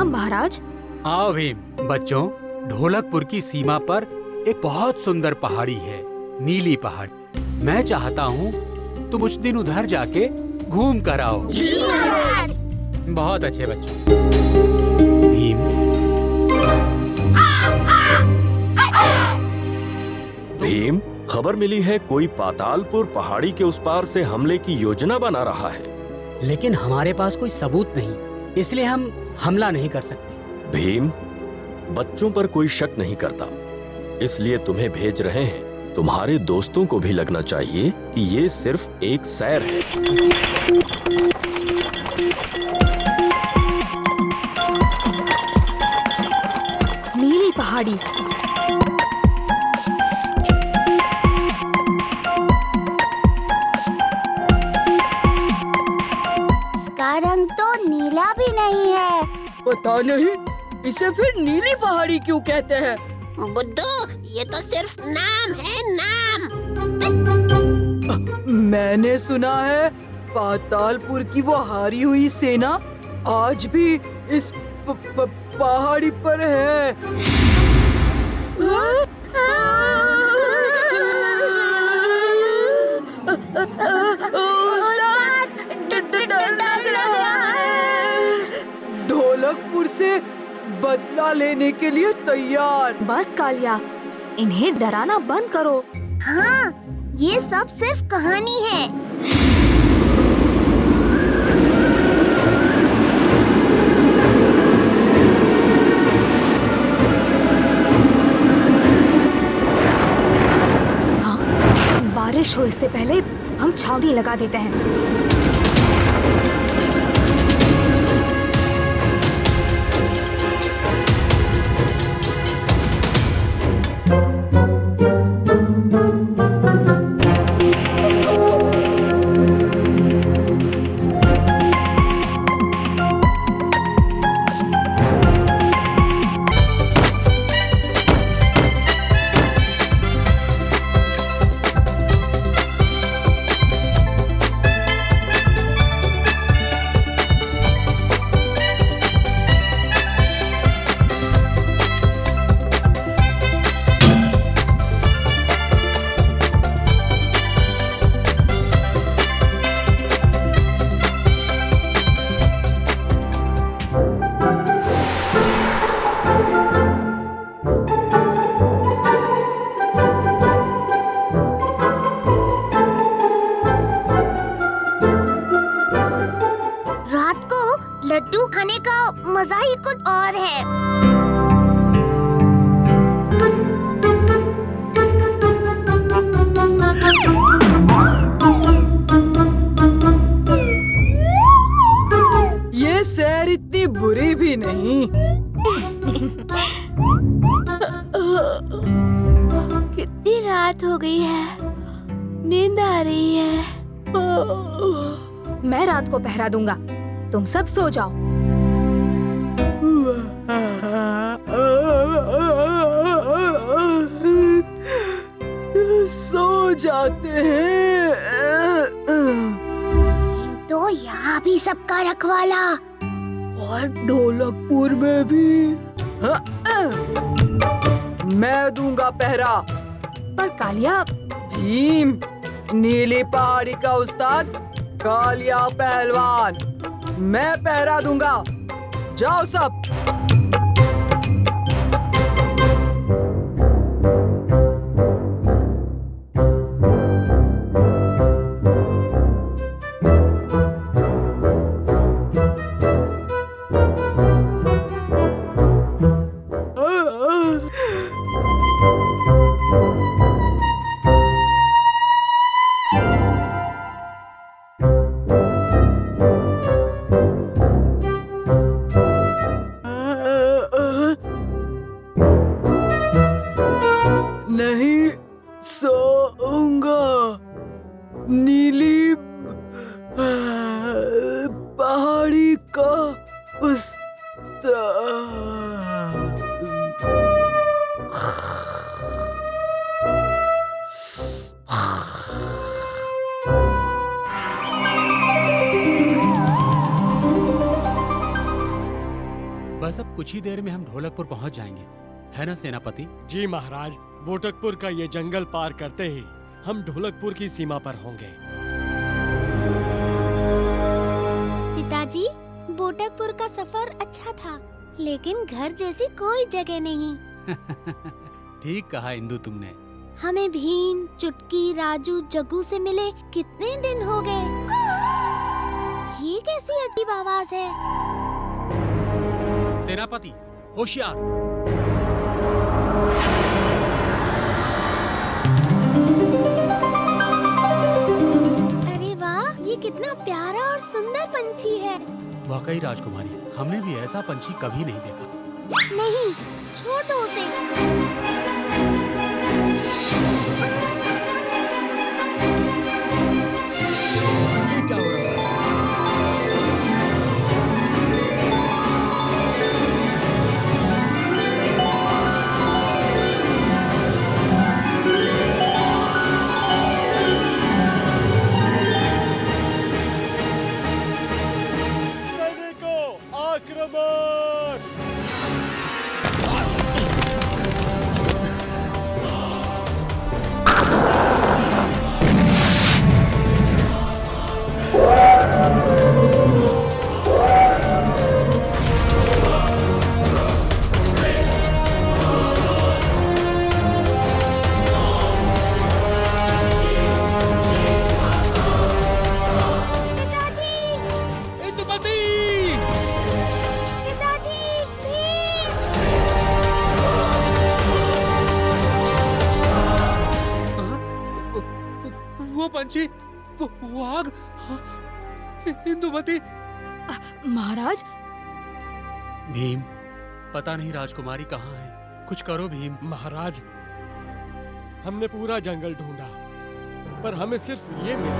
प्रणाम महाराज। आओ भीम। बच्चों, ढोलकपुर की सीमा पर एक बहुत सुंदर पहाड़ी है, नीली पहाड़ी। मैं चाहता हूँ तुम कुछ दिन उधर जाके घूम कर आओ। जी महाराज। बहुत अच्छे बच्चों। भीम, भीम, खबर मिली है कोई पातालपुर पहाड़ी के उस पार से हमले की योजना बना रहा है। लेकिन हमारे पास कोई सबूत नहीं, इसलिए हम हमला नहीं कर सकते। भीम, बच्चों पर कोई शक नहीं करता, इसलिए तुम्हें भेज रहे हैं। तुम्हारे दोस्तों को भी लगना चाहिए कि ये सिर्फ एक सैर है। नीली पहाड़ी। इसका रंग तो नीला भी नहीं है। पता नहीं इसे फिर नीली पहाड़ी क्यों कहते हैं। बुद्धू, ये तो सिर्फ नाम है, नाम। मैंने सुना है पातालपुर की वो हारी हुई सेना आज भी इस पहाड़ी पर है। ढोलकपुर से बदला लेने के लिए तैयार। बस कालिया, इन्हें डराना बंद करो। हाँ, ये सब सिर्फ कहानी है। हाँ, बारिश हो इससे पहले हम छावनी लगा देते हैं। रात को लड्डू खाने का मजा ही कुछ और है। ये सैर इतनी बुरी भी नहीं। कितनी रात हो गई है, नींद आ रही है। मैं रात को पहरा दूंगा, तुम सब सो जाओ। सो जाते हैं। तो यहाँ भी सबका रखवाला। और ढोलकपुर में भी। मैं दूंगा पहरा। पर कालिया, भीम, नीली पहाड़ी का उस्ताद कालिया पहलवान, मैं पहरा दूंगा। जाओ सब। नहीं सोऊंगा। नीली पहाड़ी का उस्ताद। बस अब कुछ ही देर में हम ढोलकपुर पहुंच जाएंगे, है ना सेनापति? जी महाराज, बोटकपुर का ये जंगल पार करते ही हम ढोलकपुर की सीमा पर होंगे। पिताजी, बोटकपुर का सफर अच्छा था, लेकिन घर जैसी कोई जगह नहीं। ठीक कहा इंदु तुमने। हमें भीम, चुटकी, राजू, जग्गू से मिले कितने दिन हो गए। ये कैसी अजीब आवाज है? सेनापति होशियार। अरे वाह, ये कितना प्यारा और सुंदर पंछी है। वाकई राजकुमारी, हमने भी ऐसा पंछी कभी नहीं देखा। नहीं, छोड़ दो उसे। ये क्या हो रहा है? सैनिकों, आक्रमण! पिताजी, इंदुमती! पिताजी, भीम! वो पंछी, वो आग! इंदुमती! महाराज, भीम, पता नहीं राजकुमारी कहाँ है। कुछ करो भीम। महाराज, हमने पूरा जंगल ढूंढा, पर हमें सिर्फ ये मिला।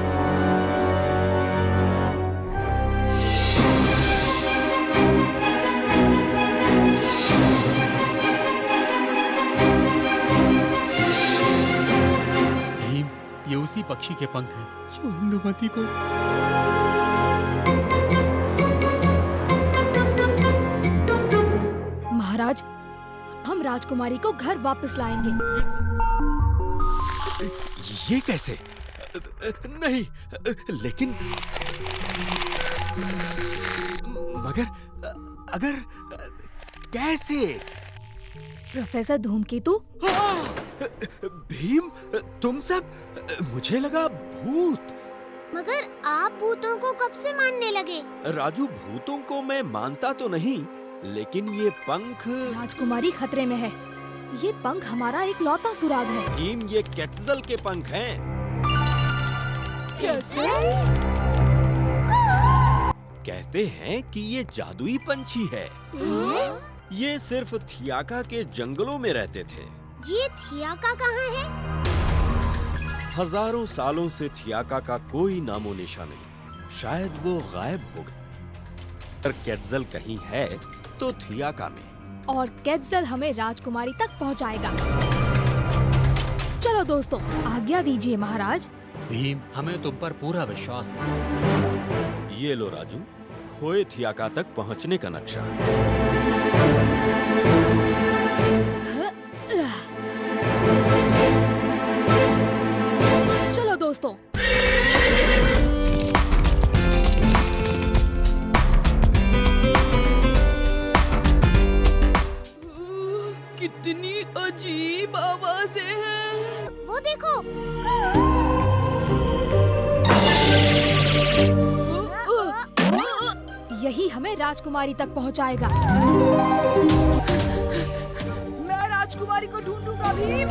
भीम, ये उसी पक्षी के पंख हैं जो इंदुमती को। महाराज, हम राजकुमारी को घर वापस लाएंगे। ये कैसे? नहीं, लेकिन मगर अगर कैसे? प्रोफेसर धूमकेतु, भीम, तुम सब, मुझे लगा भूत। मगर आप भूतों को कब से मानने लगे? राजू, भूतों को मैं मानता तो नहीं, लेकिन ये पंख। राजकुमारी खतरे में है। ये पंख हमारा एक लौता सुराग है। भीम, ये केटजल के पंख हैं। कैसे? कहते हैं कि ये जादुई पंछी है। ये सिर्फ थियाका के जंगलों में रहते थे। ये थियाका कहाँ है? हजारों सालों से थियाका का कोई नामो निशान नहीं। शायद वो गायब हो गए। पर केटजल कहीं है तो थियाका में। और केटजल हमें राजकुमारी तक पहुंचाएगा। चलो दोस्तों, आज्ञा दीजिए महाराज। भीम, हमें तुम पर पूरा विश्वास है। ये लो राजू, खोए थियाका तक पहुंचने का नक्शा। चलो दोस्तों। कितनी अजीब आवाजें हैं। वो देखो। यही हमें राजकुमारी तक पहुंचाएगा। मैं राजकुमारी को ढूंढूंगा भीम।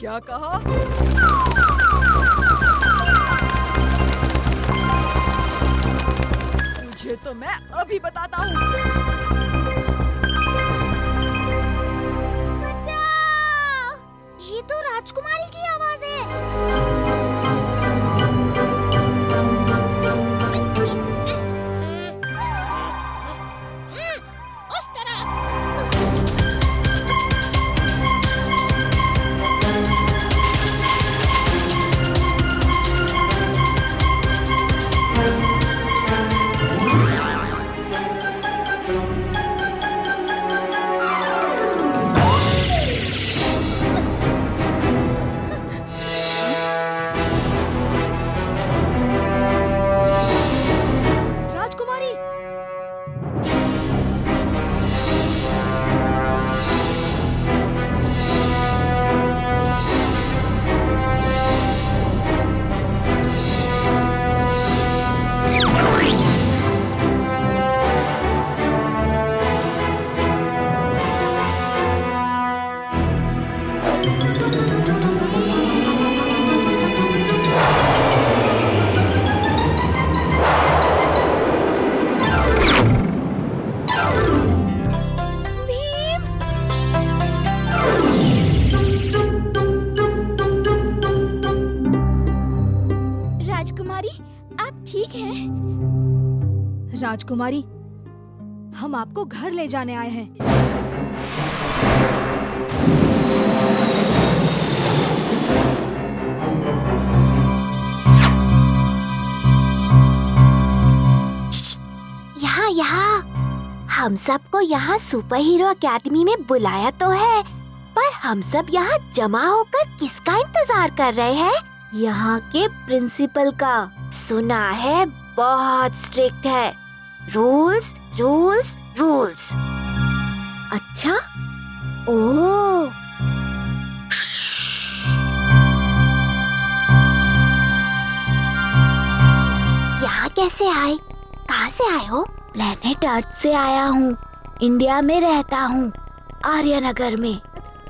क्या कहा? तुझे तो मैं अभी बताता हूँ। बचाओ! ये तो राजकुमारी की आवाज है। उस तरफ। राजकुमारी, भीम! राजकुमारी, आप ठीक हैं? राजकुमारी, हम आपको घर ले जाने आए हैं। यहाँ हम सबको यहाँ सुपर हीरो एकेडमी में बुलाया तो है, पर हम सब यहाँ जमा होकर किसका इंतजार कर रहे हैं? यहाँ के प्रिंसिपल का। सुना है बहुत स्ट्रिक्ट है। Rules rules rules. अच्छा? ओह, यहाँ कैसे आए? कहाँ से आए हो? प्लेनेट अर्थ से आया हूँ। इंडिया में रहता हूँ, आर्यनगर में।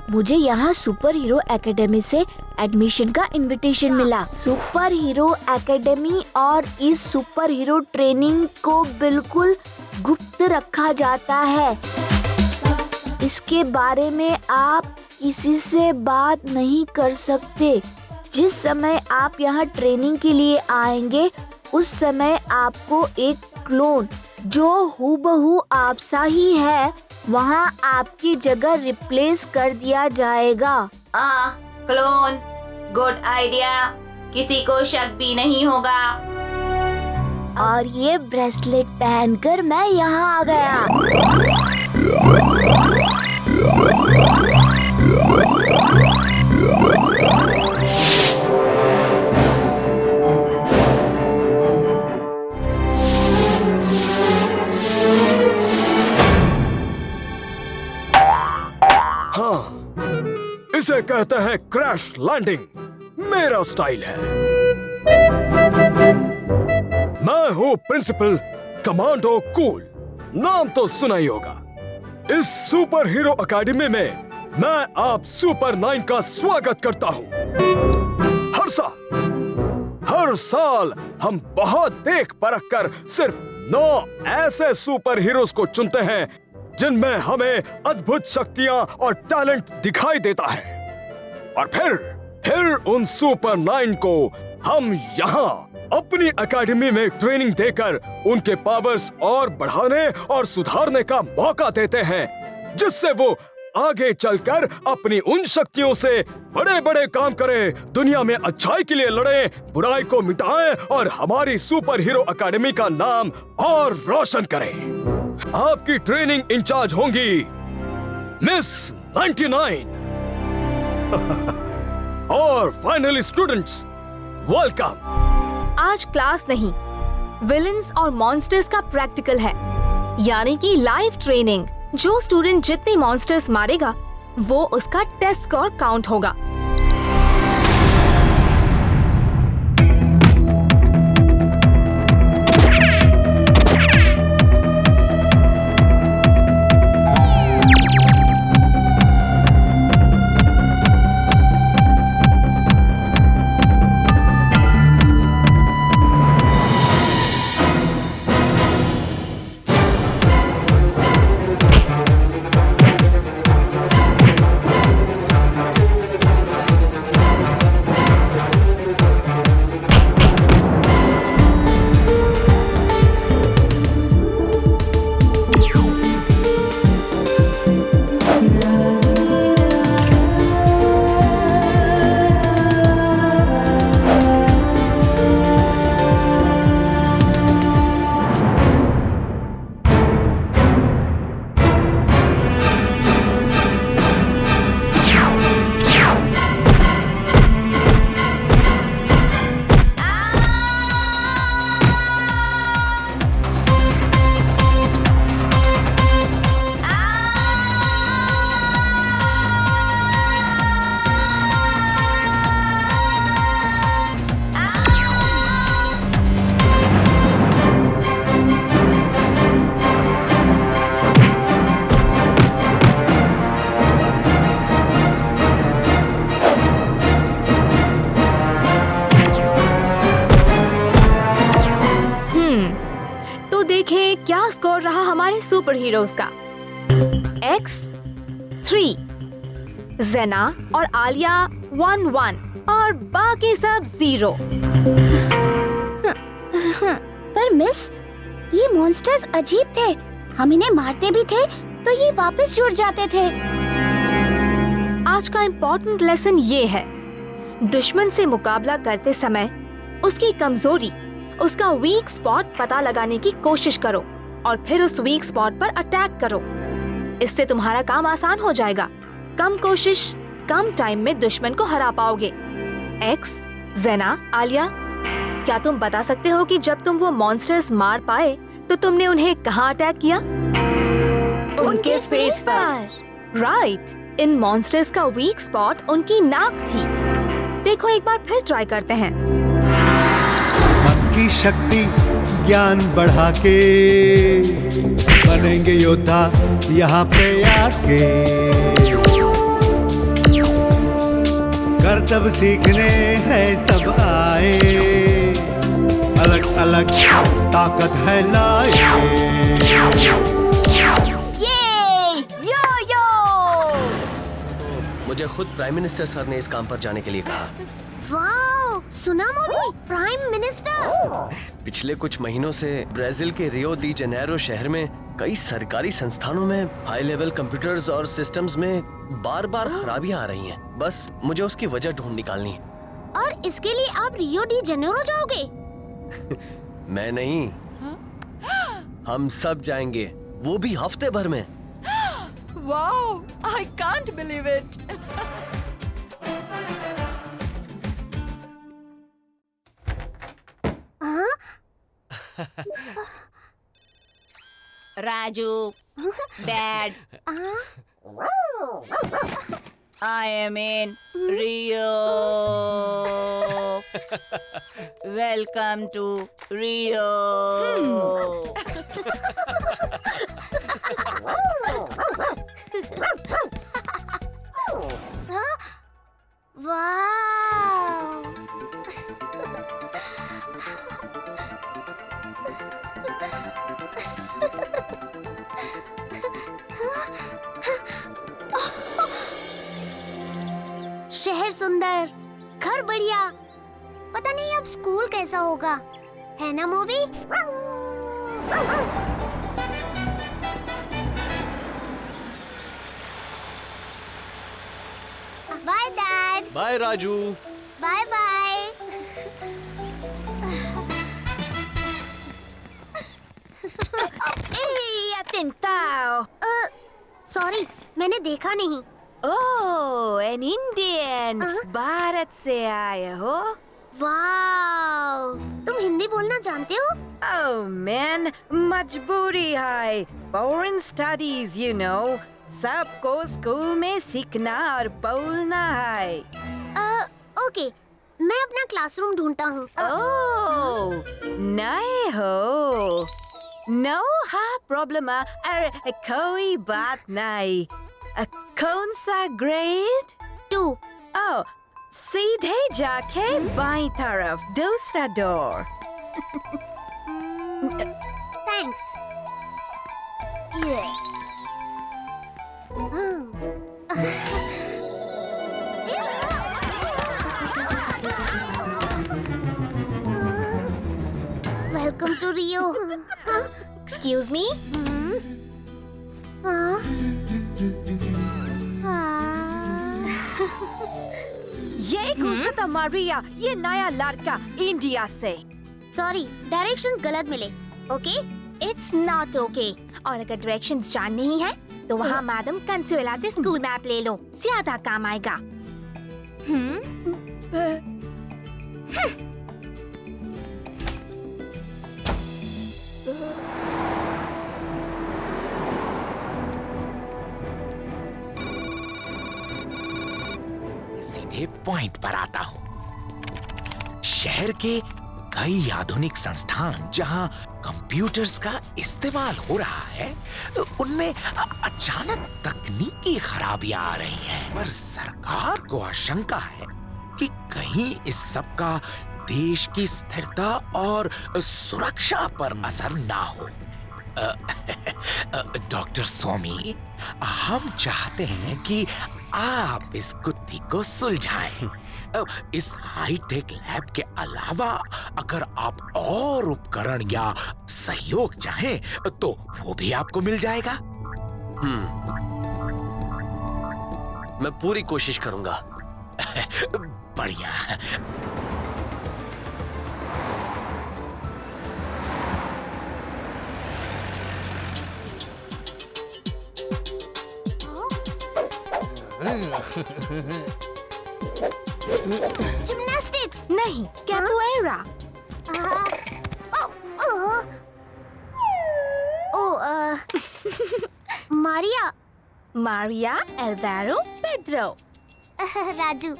मुझे यहाँ सुपर हीरो एकेडमी से एडमिशन का इनविटेशन मिला। सुपर हीरो एकेडमी और इस सुपर हीरो ट्रेनिंग को बिल्कुल गुप्त रखा जाता है। इसके बारे में आप किसी से बात नहीं कर सकते। जिस समय आप यहाँ ट्रेनिंग के लिए आएंगे, उस समय आपको एक क्लोन जो हूबहू आप सा ही है, वहाँ आपकी जगह रिप्लेस कर दिया जाएगा। Clone, good idea. किसी को शक भी नहीं होगा। और ये ब्रेसलेट पहनकर मैं यहाँ आ गया। हाँ, इसे कहते हैं क्रैश लैंडिंग। मेरा स्टाइल है। मैं हूँ प्रिंसिपल कमांडो कूल। नाम तो सुना ही होगा। इस सुपर हीरो एकेडमी में मैं आप सुपर 9 का स्वागत करता हूँ। हर साल हम बहुत देख परख कर सिर्फ 9 ऐसे सुपर हीरोज को चुनते हैं जिनमें हमें अद्भुत शक्तियां और टैलेंट दिखाई देता है। और फिर उन सुपर 9 को हम यहाँ अपनी एकेडमी में ट्रेनिंग देकर उनके पावर्स और बढ़ाने और सुधारने का मौका देते हैं, जिससे वो आगे चलकर अपनी उन शक्तियों से बड़े बड़े काम करें, दुनिया में अच्छाई के लिए लड़ें, बुराई को मिटाएं और हमारी सुपर हीरो एकेडमी का नाम और रोशन करें। आपकी ट्रेनिंग इंचार्ज होंगी मिस 99। और फाइनली स्टूडेंट्स, वेलकम। आज क्लास नहीं, विलेंस और मॉन्स्टर्स का प्रैक्टिकल है, यानी कि लाइव ट्रेनिंग। जो स्टूडेंट जितने मॉन्स्टर्स मारेगा वो उसका टेस्ट स्कोर काउंट होगा। तो देखें क्या स्कोर रहा हमारे सुपर हीरोज का। X 3, जेना और आलिया 1-1 और बाकी सब 0। पर मिस, ये मॉन्स्टर्स अजीब थे। हम इन्हें मारते भी थे तो ये वापस जुड़ जाते थे। आज का इम्पोर्टेंट लेसन ये है, दुश्मन से मुकाबला करते समय उसकी कमजोरी, उसका वीक स्पॉट पता लगाने की कोशिश करो और फिर उस वीक स्पॉट पर अटैक करो। इससे तुम्हारा काम आसान हो जाएगा। कम कोशिश, कम टाइम में दुश्मन को हरा पाओगे। एक्स, जेना, आलिया, क्या तुम बता सकते हो कि जब तुम वो मॉन्स्टर्स मार पाए तो तुमने उन्हें कहाँ अटैक किया? उनके फेस पर। राइट, इन मॉन्स्टर्स का वीक स्पॉट उनकी नाक थी। देखो एक बार फिर ट्राई करते हैं। मन की शक्ति ज्ञान बढ़ा के बनेंगे योद्धा यहाँ पे आके। करतब सीखने हैं सब आए, अलग अलग ताकत है लाए। मुझे खुद प्राइम मिनिस्टर सर ने इस काम पर जाने के लिए कहा। वाओ, सुना मोदी, प्राइम मिनिस्टर। पिछले कुछ महीनों से ब्राजील के रियो दी जेनेरो शहर में कई सरकारी संस्थानों में हाई लेवल कंप्यूटर्स और सिस्टम्स में बार बार खराबियां आ रही हैं। बस मुझे उसकी वजह ढूंढ निकालनी है। और इसके लिए आप रियो डी जेनेरो जाओगे? मैं नहीं, हम सब जाएंगे, वो भी हफ्ते भर में। Wow, I can't believe it. Raju, Dad, I am in Rio. Welcome to Rio. वाव! शहर सुंदर, घर बढ़िया। पता नहीं अब स्कूल कैसा होगा, है ना Mobi? Bye dad. Bye Raju. Bye bye. Sorry, मैंने देखा नहीं। ओह, एन इंडियन, भारत से आए हो? वाव, तुम हिंदी बोलना जानते हो? ओह मैन, मजबूरी है। फॉरेन स्टडीज, यू नो, सबको स्कूल में सीखना और बोलना है। ओके, मैं अपना क्लासरूम ढूंढता हूँ। ओह, नए हो? नो हाँ प्रॉब्लम, अरे कोई बात नहीं। कौन सा ग्रेड? 2। ओह, सीधे जाके बाईं तरफ, दूसरा door. Thanks. Welcome to Rio. Excuse me. ये गुस्सा मारिया, ये नया लड़का इंडिया से। सॉरी, डायरेक्शंस गलत मिले। ओके? It's not okay. और अगर डायरेक्शंस जाननी ही है तो वहाँ मैडम कंसुएला से स्कूल मैप ले लो, ज्यादा काम आएगा। सीधे पॉइंट पर आता हूँ। शहर के कई आधुनिक संस्थान जहाँ कंप्यूटर्स का इस्तेमाल हो रहा है, उनमें अचानक तकनीकी खराबियां आ रही हैं। पर सरकार को आशंका है कि कहीं इस सब का देश की स्थिरता और सुरक्षा पर असर ना हो। डॉक्टर स्वामी, हम चाहते हैं कि आप इस गुत्थी को सुलझाएं। इस हाईटेक लैब के अलावा अगर आप और उपकरण या सहयोग चाहें तो वो भी आपको मिल जाएगा। मैं पूरी कोशिश करूंगा। बढ़िया। जिम्नास्टिक्स नहीं, capoeira. Maria. Maria Alvaro Pedro. Raju.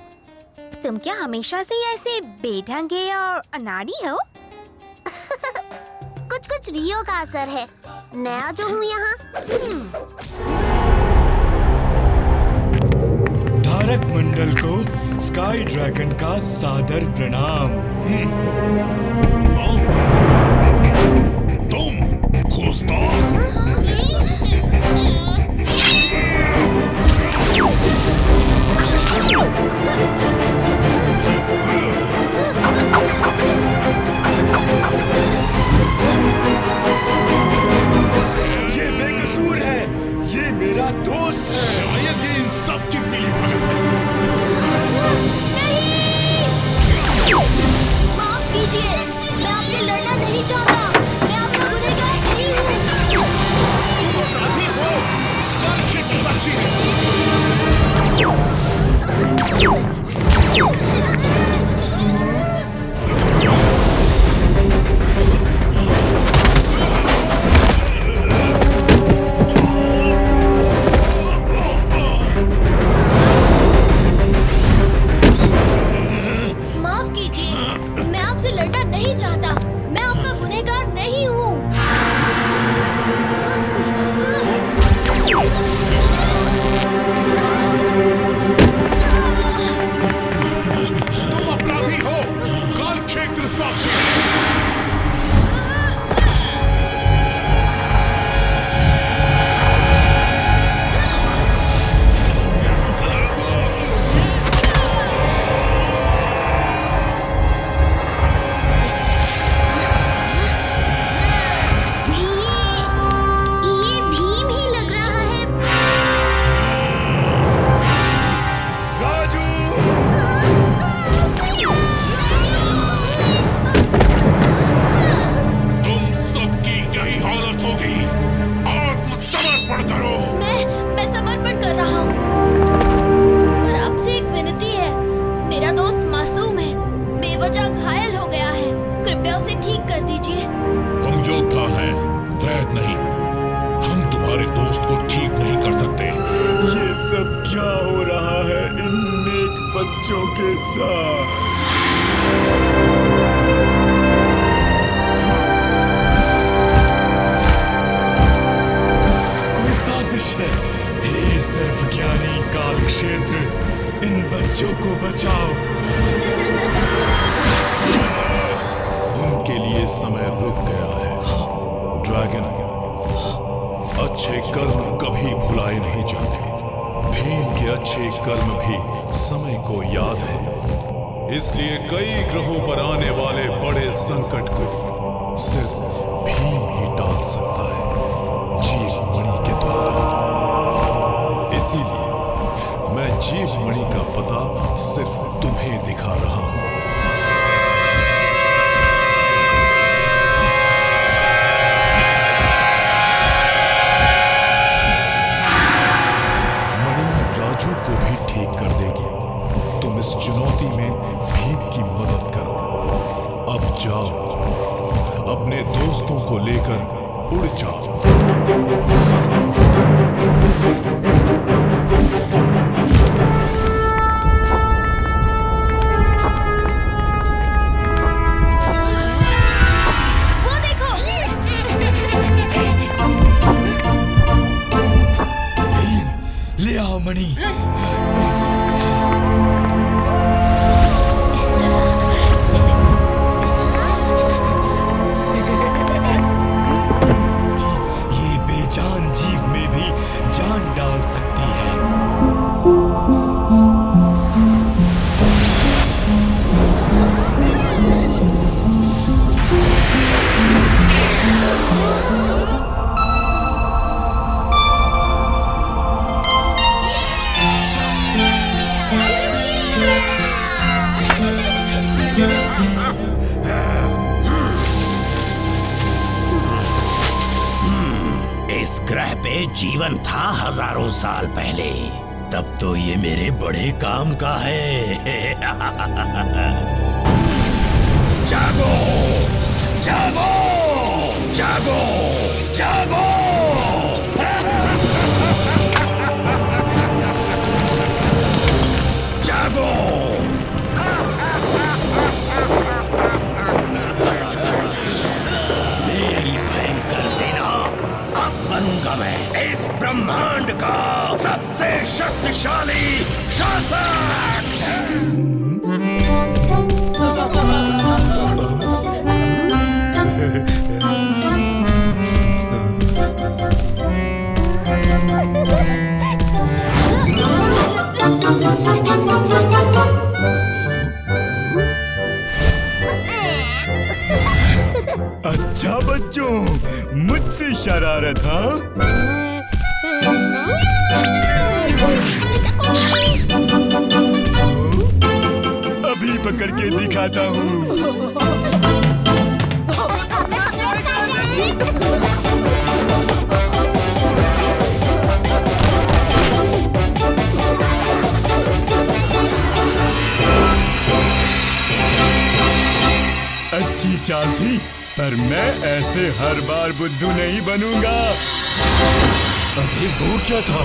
तुम क्या हमेशा से ही ऐसे बेढंगे और अनाड़ी हो? कुछ कुछ रियो का असर है, नया जो हूँ यहाँ। धारक मंडल को स्काई ड्रैगन का सादर प्रणाम। तुम घुसपैठ। ये बेकसूर है, ये मेरा दोस्त है। शायद ये इन सब की मिली भगत है। माफ कीजिए, मैं आपसे लड़ना नहीं चाहता। मैं आपका गुनहगार नहीं हूँ। अपराधी हो, कौन सी साक्षी है? माफ कीजिए, मैं आपसे लड़ना नहीं चाहता। मैं आपका गुनहगार नहीं हूँ। तुम अपराधी हो, काल क्षेत्र साक्षी। ये भीम ही लग रहा है। राजू। तुम सबकी यही हालत होगी। आत्मसमर्पण करो। मैं समर्पण कर रहा हूँ। पर आपसे एक विनती है, मेरा दोस्त मासूम है, बेवजह घायल हो गया है। कृपया उसे ठीक कर दीजिए। हम योद्धा हैं, वैद नहीं। हम तुम्हारे दोस्त को ठीक नहीं कर सकते। ये सब क्या हो रहा है इन नेक बच्चों के साथ? कोई साजिश है। हे सर्वज्ञानी काल क्षेत्र, इन बच्चों को बचाओ। उनके लिए समय रुक गया है। ड्रैगन, अच्छे कर्म कभी भुलाए नहीं जाते। भीम के अच्छे कर्म भी समय को याद है। इसलिए कई ग्रहों पर आने वाले बड़े संकट को सिर्फ भीम ही टाल सकता है, जीव मणि के द्वारा। इसीलिए मैं जीव मणि का पता सिर्फ तुम्हें दिखा रहा हूं। राजू को भी ठीक कर देगी। तुम इस चुनौती में भीम की मदद करो। अब जाओ, अपने दोस्तों को लेकर उड़ जाओ। वो देखो। ले आओ मणि। इस ग्रह पे जीवन था हजारों साल पहले, तब तो ये मेरे बड़े काम का है। जागो, जागो, जागो, जागो। जागो। मेरी भयंकर सेना, अब बनूंगा मैं इस ब्रह्मांड का सबसे शक्तिशाली शासक। अच्छा बच्चों, मुझसे शरारत हाँ? अभी पकड़ के दिखाता हूँ। अच्छी चाल थी, पर मैं ऐसे हर बार बुद्धू नहीं बनूंगा। अरे वो क्या था?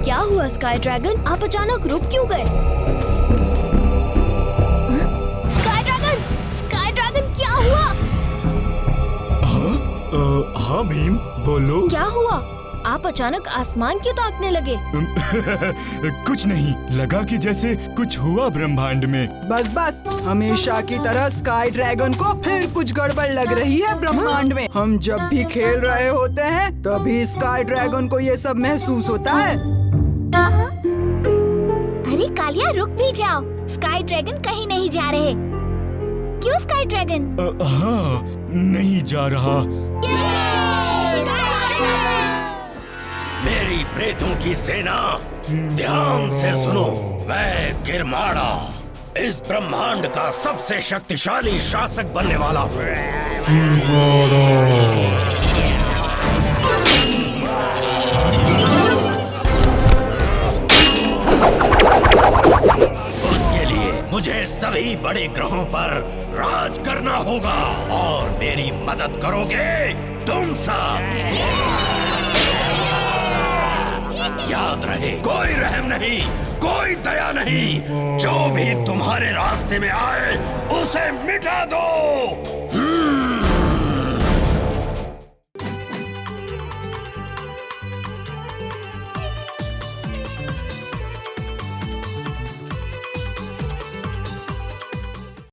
क्या हुआ स्काई ड्रैगन, आप अचानक रुक क्यों गए? स्काई ड्रैगन क्या हुआ? हाँ भीम, बोलो। क्या हुआ? आप अचानक आसमान क्यों ताकने लगे? कुछ नहीं, लगा कि जैसे कुछ हुआ ब्रह्मांड में। बस बस, हमेशा की तरह स्काई ड्रैगन को फिर कुछ गड़बड़ लग रही है ब्रह्मांड में। हम जब भी खेल रहे होते हैं तभी स्काई ड्रैगन को ये सब महसूस होता है। अरे कालिया, रुक भी जाओ, स्काई ड्रैगन कहीं नहीं जा रहे। क्यों स्काई ड्रैगन? हाँ, नहीं जा रहा। मेरी प्रेतों की सेना, ध्यान से सुनो। मैं किरमाड़ा इस ब्रह्मांड का सबसे शक्तिशाली शासक बनने वाला हूँ। उसके लिए मुझे सभी बड़े ग्रहों पर राज करना होगा और मेरी मदद करोगे तुम सब। याद रहे, कोई रहम नहीं, कोई दया नहीं। जो भी तुम्हारे रास्ते में आए उसे मिटा दो।